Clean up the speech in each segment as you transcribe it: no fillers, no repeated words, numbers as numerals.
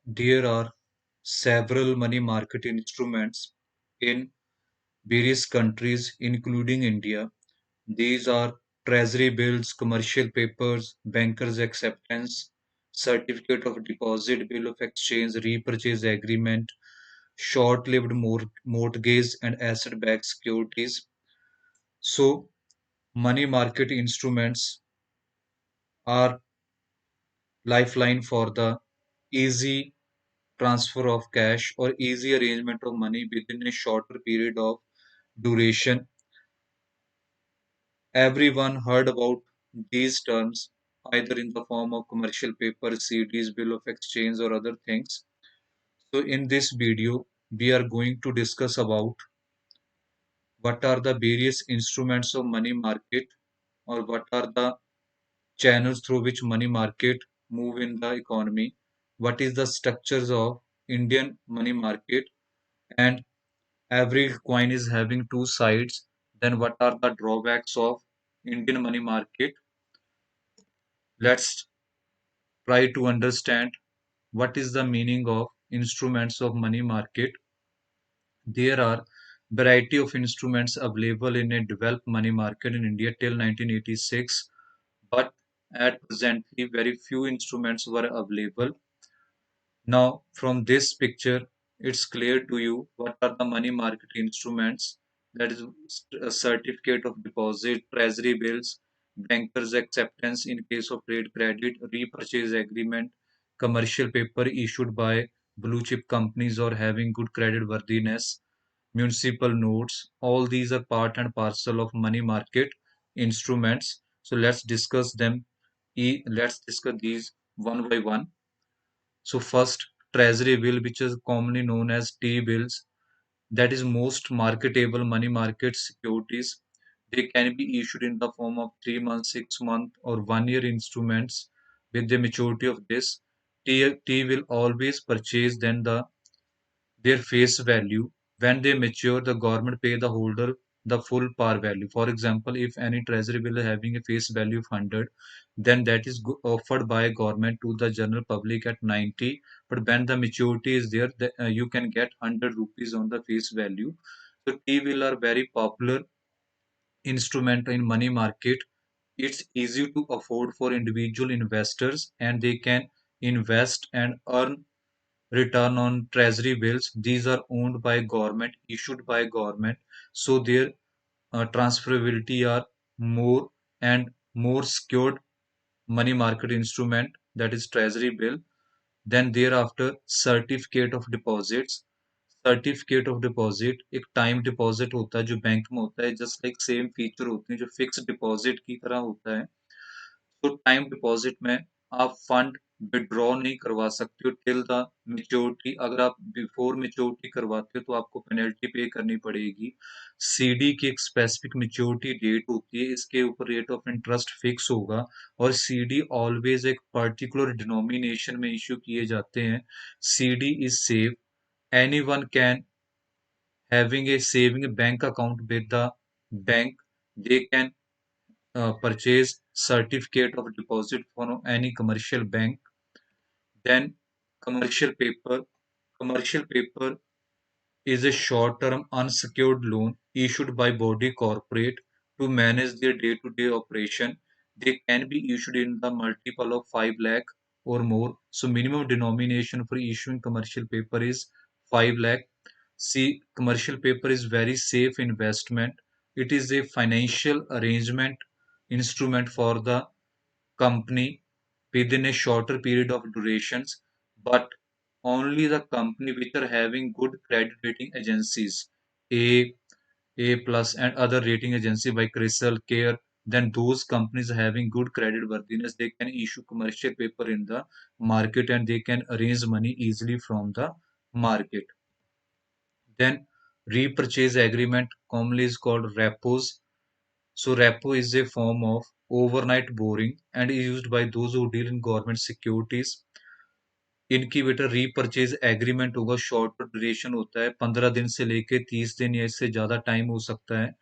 There are several money market instruments in various countries, including India. These are treasury bills, commercial papers, bankers' acceptance, certificate of deposit, bill of exchange, repurchase agreement, short-lived mortgage, and asset-backed securities. So, money market instruments are lifeline for the easy transfer of cash or easy arrangement of money within a shorter period of duration. Everyone heard about these terms either in the form of commercial paper, CDs, bill of exchange, or other things. So, in this video, we are going to discuss about what are the various instruments of money market or what are the channels through which money market move in the economy, what is the structures of Indian money market, and every coin is having two sides. Then what are the drawbacks of Indian money market? Let's try to understand what is the meaning of instruments of money market. There are variety of instruments available in a developed money market in India till 1986, but at presently very few instruments were available. Now, from this picture, it's clear to you what are the money market instruments. That is a certificate of deposit, treasury bills, bankers' acceptance in case of trade credit, repurchase agreement, commercial paper issued by blue chip companies or having good credit worthiness, municipal notes. All these are part and parcel of money market instruments. So let's discuss them. Let's discuss these one by one. So first, treasury bill, which is commonly known as T-bills, that is most marketable money market securities. They can be issued in the form of 3 month, 6 month, or 1 year instruments with the maturity of this. T will always purchase then their face value. When they mature, the government pay the holder the full par value. For example, if any treasury bill is having a face value of 100, then that is offered by government to the general public at 90. But when the maturity is there, you can get 100 rupees on the face value. So T bill are very popular instrument in money market. It's easy to afford for individual investors, and they can invest and earn return on treasury bills. These are owned by government, issued by government, so their transferability are more and more secured money market instrument, that is treasury bill. Then thereafter certificate of deposits. Certificate of deposit एक time deposit होता है जो bank में होता है, just like same feature होते हैं जो फिक्स डिपॉजिट की तरह होता है। तो टाइम डिपॉजिट में आप फंड विड्रॉ नहीं करवा सकते हो टिल द मेच्योरिटी। अगर आप बिफोर मेच्योरिटी करवाते हो तो आपको पेनल्टी पे करनी पड़ेगी। सीडी की एक स्पेसिफिक मेच्योरिटी डेट होती है, इसके ऊपर रेट ऑफ इंटरेस्ट फिक्स होगा, और सीडी ऑलवेज एक पर्टिकुलर डिनोमिनेशन में इश्यू किए जाते हैं। CD is safe, anyone can having a saving bank account with the bank, they can purchase certificate of deposit from any commercial bank. Then commercial paper. Commercial paper is a short-term unsecured loan issued by body corporate to manage their day-to-day operation. They can be issued in the multiple of 5 lakh or more. So minimum denomination for issuing commercial paper is 5 lakh. See, commercial paper is very safe investment. It is a financial arrangement instrument for the company within a shorter period of durations, but only the company which are having good credit rating agencies, A, A plus, and other rating agency by Crystal Care, then those companies having good credit worthiness, they can issue commercial paper in the market and they can arrange money easily from the market. Then repurchase agreement commonly is called repos. So repo is a form of overnight borrowing and is used by those who deal in government securities. इनकी बेटा repurchase agreement होगा, short duration होता है, 15 दिन से लेके 30 दिन या इससे ज्यादा टाइम हो सकता है।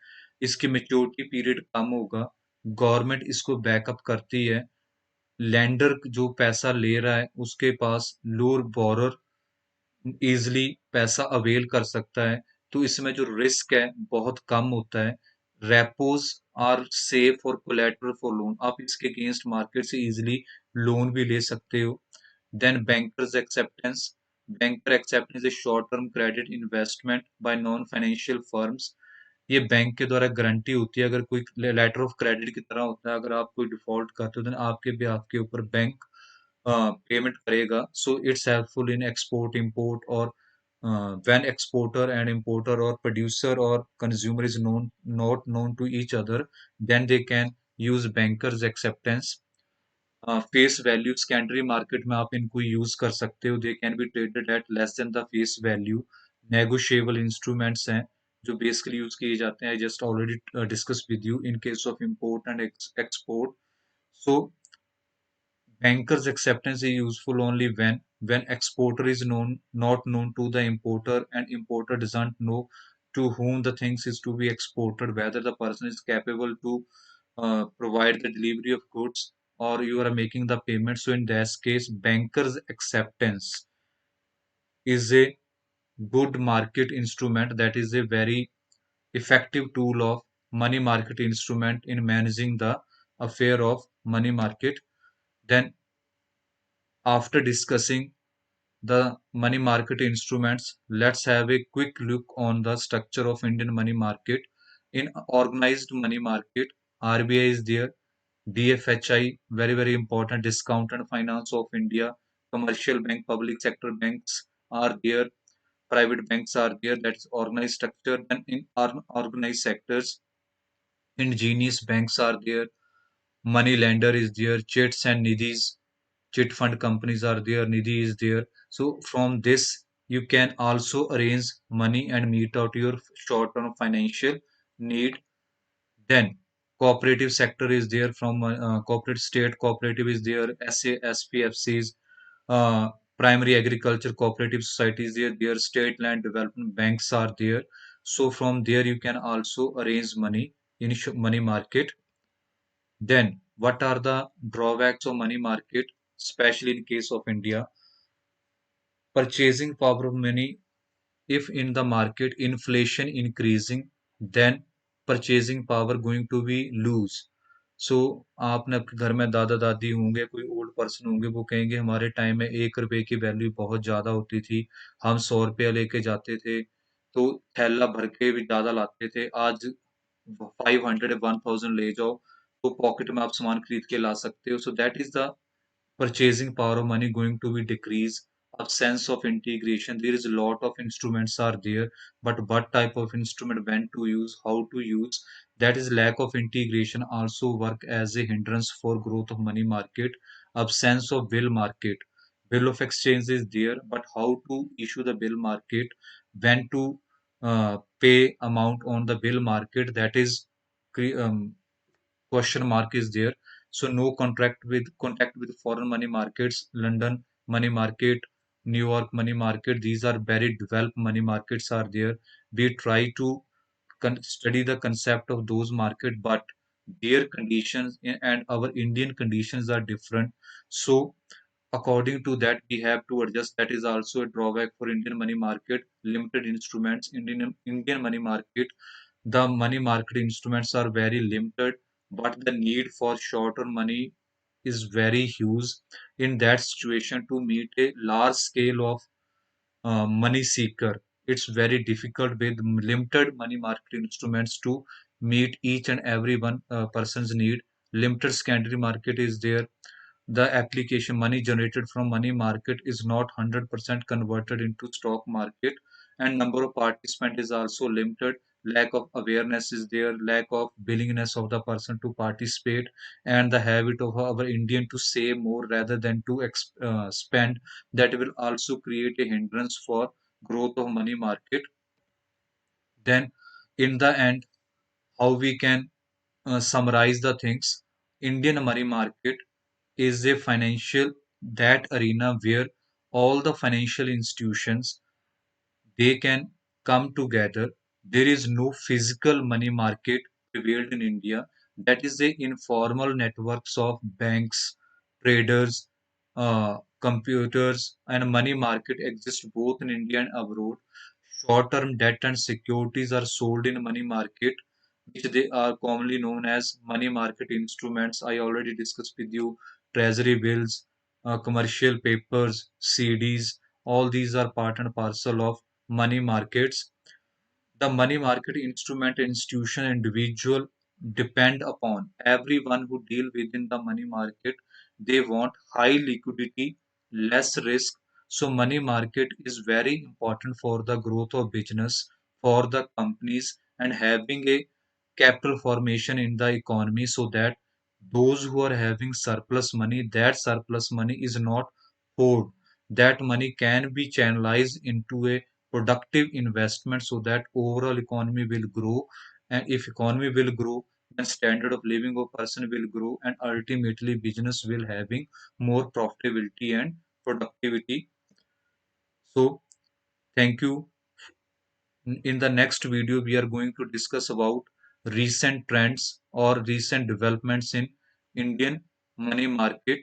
इसकी मेच्योरिटी पीरियड कम होगा, गवर्नमेंट इसको बैकअप करती है लेंडर जो पैसा ले रहा है उसके पास लोअर बोरर इजीली पैसा अवेल कर सकता है, तो इसमें जो रिस्क है बहुत कम होता है। रेपोज आर सेफ और कोलेटरल फॉर लोन, आप इसके अगेंस्ट मार्केट से इजीली लोन भी ले सकते हो। Then bankers acceptance, banker acceptance is short term credit investment by non financial firms. ये बैंक के द्वारा गारंटी होती है, अगर कोई लेटर ऑफ क्रेडिट की तरह होता है, अगर आप कोई डिफॉल्ट करते हो तो आपके भी आपके ऊपर बैंक पेमेंट करेगा। So it's helpful in export import, और when exporter and importer or producer or consumer is not known to each other, then they can use bankers acceptance। Face value secondary market में आप इनको use कर सकते हो, they can be traded at less than the face value. Negotiable instruments हैं जो basically use किए जाते हैं, just already discuss with you in case of import and export. So bankers acceptance is useful only when exporter is not known to the importer, and importer doesn't know to whom the things is to be exported, whether the person is capable to provide the delivery of goods or you are making the payment. So in this case, bankers acceptance is a good market instrument, that is a very effective tool of money market instrument in managing the affair of money market. Then after discussing the money market instruments, let's have a quick look on the structure of Indian money market. In organized money market, RBI is there, DFHI, very very important, Discount and Finance of India, commercial bank, public sector banks are there, private banks are there. That's organized structure. Then in organized sectors, ingenious banks are there, money lender is there, chits and nidhis, chit fund companies are there, nidhi is there. So from this you can also arrange money and meet out your short term financial need. Then cooperative sector is there, from corporate state cooperative is there, SPFCs, uh, primary agriculture cooperative societies there, their state land development banks are there. So from there you can also arrange money in money market. Then, what are the drawbacks of money market, especially in case of India? Purchasing power of money. If in the market inflation increasing, then purchasing power going to be lose. So आपने अपने घर में दादा दादी होंगे, कोई old person होंगे, वो कहेंगे हमारे टाइम में 1 रुपए की वैल्यू बहुत ज्यादा होती थी, हम 100 रुपया लेके जाते थे, तो थैला भर के भी ज्यादा लाते थे। आज 500 1000 ले जाओ तो पॉकेट में आप सामान खरीद के ला सकते हो। So that is the purchasing power of money going to be decrease. A sense of integration, there is a lot of instruments are there, but what type of instrument, when to use, how to use, that is lack of integration also work as a hindrance for growth of money market. Absence of bill market, bill of exchange is there, but how to issue the bill market, when to pay amount on the bill market, that is question mark is there. So no contact with foreign money markets, London money market, New York money market. These are very developed money markets are there. We try to study the concept of those market, but their conditions and our Indian conditions are different. So according to that, we have to adjust. That is also a drawback for Indian money market. Limited instruments. Indian money market, the money market instruments are very limited, but the need for shorter money is very huge. In that situation, to meet a large scale of money seeker, it's very difficult with limited money market instruments to meet each and every one person's need. Limited secondary market is there. The application money generated from money market is not 100% converted into stock market, and number of participants is also limited. Lack of awareness is there, lack of willingness of the person to participate, and the habit of our Indian to save more rather than to spend, that will also create a hindrance for growth of money market. Then in the end, how we can summarize the things. Indian money market is a financial, that arena where all the financial institutions, they can come together. There is no physical money market prevailed in India. That is the informal networks of banks, traders, computers, and money market exist both in India and abroad. Short-term debt and securities are sold in money market, which they are commonly known as money market instruments. I already discussed with you treasury bills, commercial papers, CDs. All these are part and parcel of money markets. The money market instrument institution individual depend upon everyone who deal within the money market. They want high liquidity, less risk. So money market is very important for the growth of business, for the companies, and having a capital formation in the economy, so that those who are having surplus money, that surplus money is not hoard. That money can be channelized into a productive investment, so that overall economy will grow. And if economy will grow, then standard of living of person will grow, and ultimately business will having more profitability and productivity. So thank you. In the next video we are going to discuss about recent trends or recent developments in Indian money market.